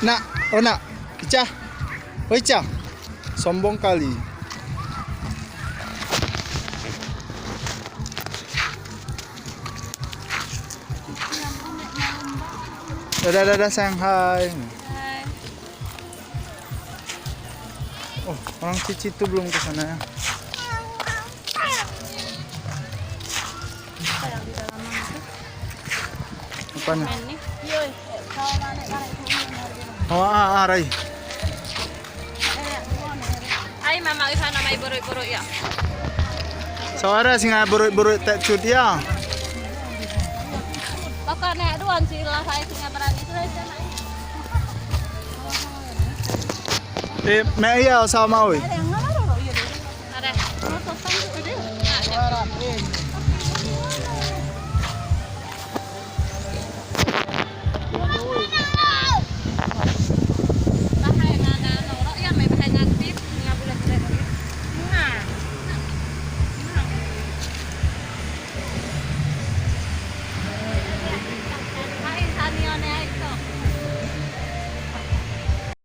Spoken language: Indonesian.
Nak, oh nak, Ica, oh Ica, sombong kali. Dadah sayang, hai. Oh, orang Cici itu belum ke sana ya. Apanya? Oh, Rai. Ay, mama isa na may buroy-buroy ya. Sawara singa buruk-buruk tak cut ya. Baka na doon sila sa singa barani sila sana. Mẹ iya sama oi. Ada.